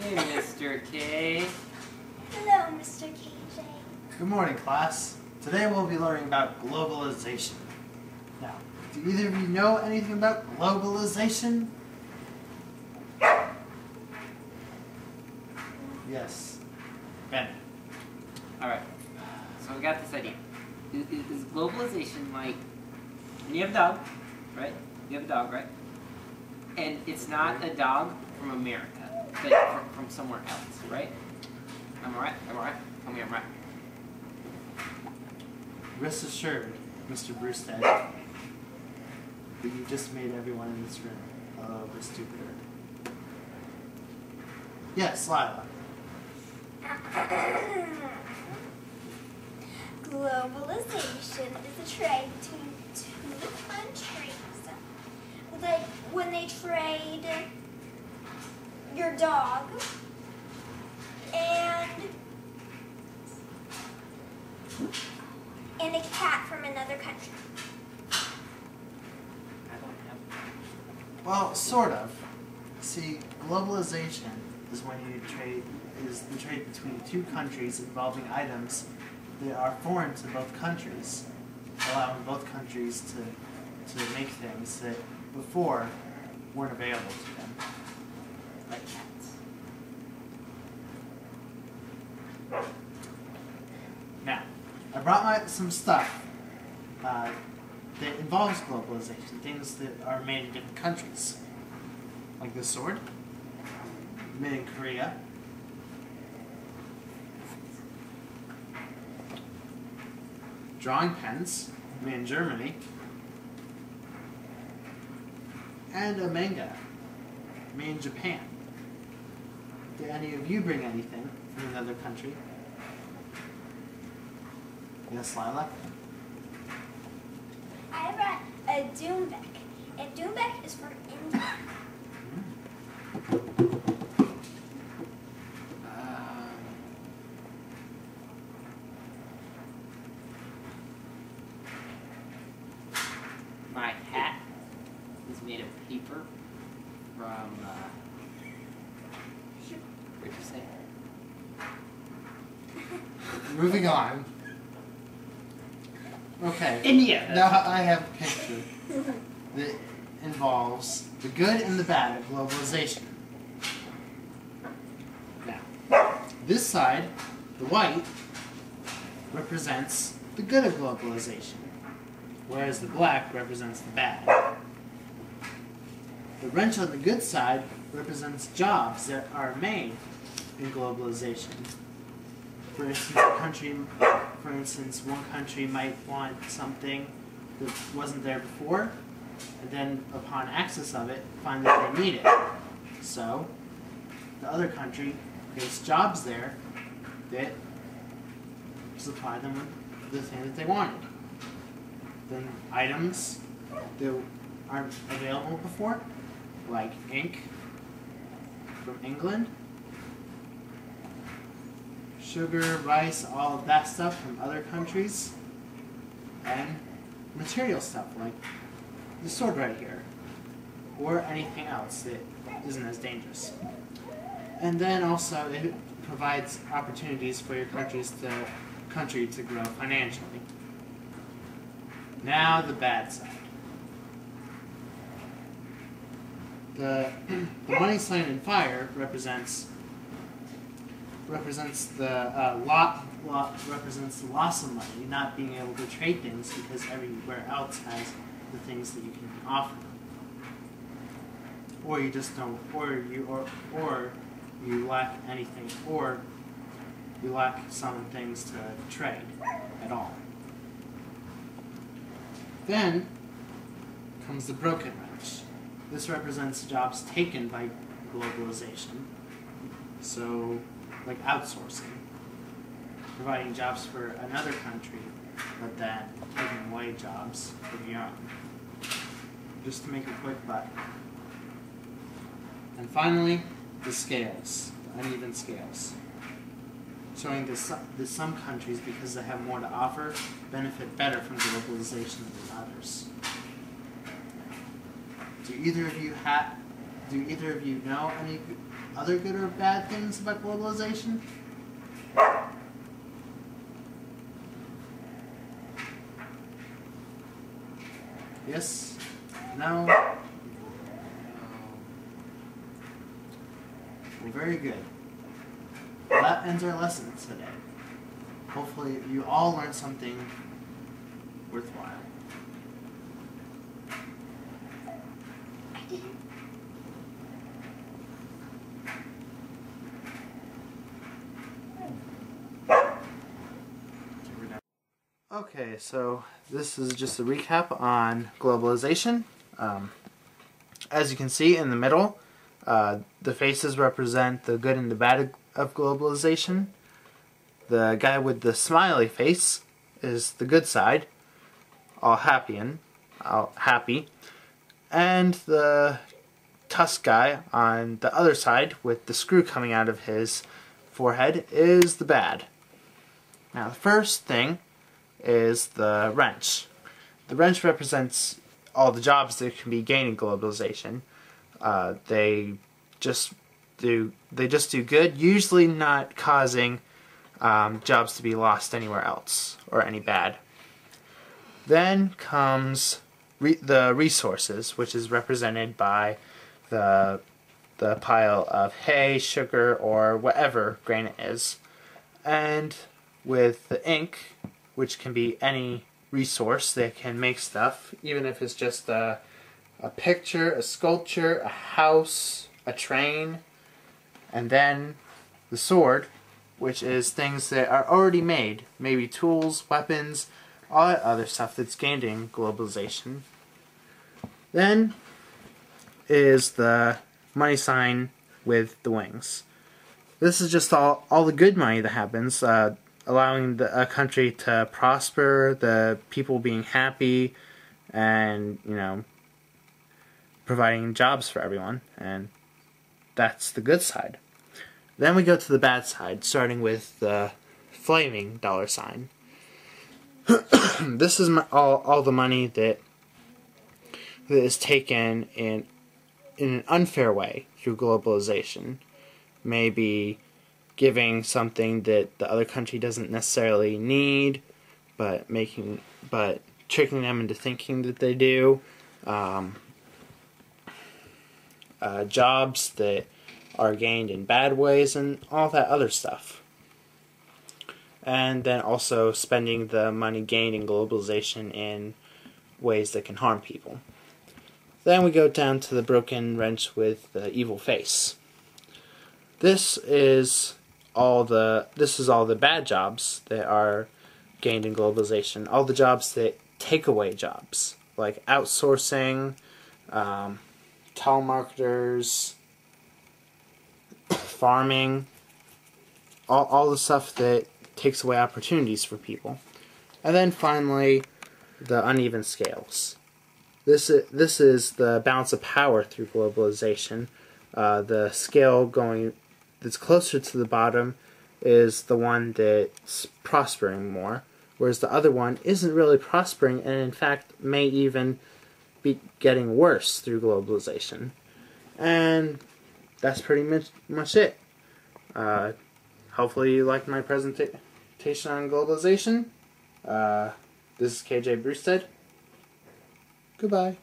Hey, Mr. K. Hello, Mr. KJ. Good morning, class. Today we'll be learning about globalization. Now, do either of you know anything about globalization? Yes. Ben. Alright. So we got this idea. Is globalization like when you have a dog, right? You have a dog, right? And it's not a dog from America, but from somewhere else, right? Am I right? Am I right? Tell me I'm right. Rest assured, Mr. Brustad, that you just made everyone in this room a little bit stupider. Yes, Lila. Globalization is a trade between two countries. Like when they trade your dog and a cat from another country. I don't have. Well, sort of. See, globalization is when you trade is the trade between two countries involving items that are foreign to both countries, allowing both countries to make things that before weren't available to them. Like cats. Now, I brought some stuff that involves globalization, things that are made in different countries. Like this sword, made in Korea. Drawing pens, made in Germany. And a manga, made in Japan. Did any of you bring anything from another country? Yes, Lila? I brought a Doombeck, and Doombeck is for India. My hat is made of paper from, what'd you say? Moving on. Okay. India! Now I have a picture that involves the good and the bad of globalization. Now, this side, the white, represents the good of globalization, whereas the black represents the bad. The wrench on the good side represents jobs that are made in globalization. For instance, one country might want something that wasn't there before, and then upon access of it, find that they need it. So, the other country creates jobs there that supply them with the thing that they wanted. Then items that aren't available before, like ink from England, sugar, rice, all of that stuff from other countries, and material stuff like the sword right here, or anything else that isn't as dangerous. And then also it provides opportunities for your country to grow financially. Now the bad side. The money sign in fire represents the represents the loss of money, not being able to trade things because everywhere else has the things that you can offer them. Or you just don't, or you lack anything, or you lack some things to trade at all. Then comes the broken wrench. This represents jobs taken by globalization. So, like outsourcing, providing jobs for another country, but then taking away jobs of your own. Just to make a quick buck. And finally, the scales, the uneven scales. Showing that some countries, because they have more to offer, benefit better from globalization than others. Do either of you know other good or bad things about globalization? Yes? No? Well, very good. Well, that ends our lesson today. Hopefully you all learned something worthwhile. I didn't. Okay, so this is just a recap on globalization. As you can see in the middle, the faces represent the good and the bad of globalization. The guy with the smiley face is the good side, all happy. And the tusk guy on the other side with the screw coming out of his forehead is the bad. Now the first thing is the wrench. The wrench represents all the jobs that can be gained in globalization. They just do good, usually not causing jobs to be lost anywhere else or any bad. Then comes the resources, which is represented by the pile of hay, sugar, or whatever grain it is, and with the ink, which can be any resource that can make stuff, even if it's just a picture, a sculpture, a house, a train. And then the sword, which is things that are already made, maybe tools, weapons, all that other stuff that's gained in globalization. Then is the money sign with the wings. This is just all the good money that happens, allowing a country to prosper, the people being happy, and, you know, providing jobs for everyone. And that's the good side. Then we go to the bad side, starting with the flaming dollar sign. This is all the money that is taken in an unfair way through globalization. Maybe giving something that the other country doesn't necessarily need, but tricking them into thinking that they do. Jobs that are gained in bad ways, and all that other stuff. And then also spending the money gained in globalization in ways that can harm people. Then we go down to the broken wrench with the evil face. This is all the bad jobs that are gained in globalization. All the jobs that take away jobs, like outsourcing, telemarketers, farming, all the stuff that takes away opportunities for people. And then finally, the uneven scales. This is the balance of power through globalization. The scale that's closer to the bottom is the one that's prospering more, whereas the other one isn't really prospering, and in fact may even be getting worse through globalization. And that's pretty much it. Hopefully you liked my presentation on globalization. This is KJ Brustad. Goodbye.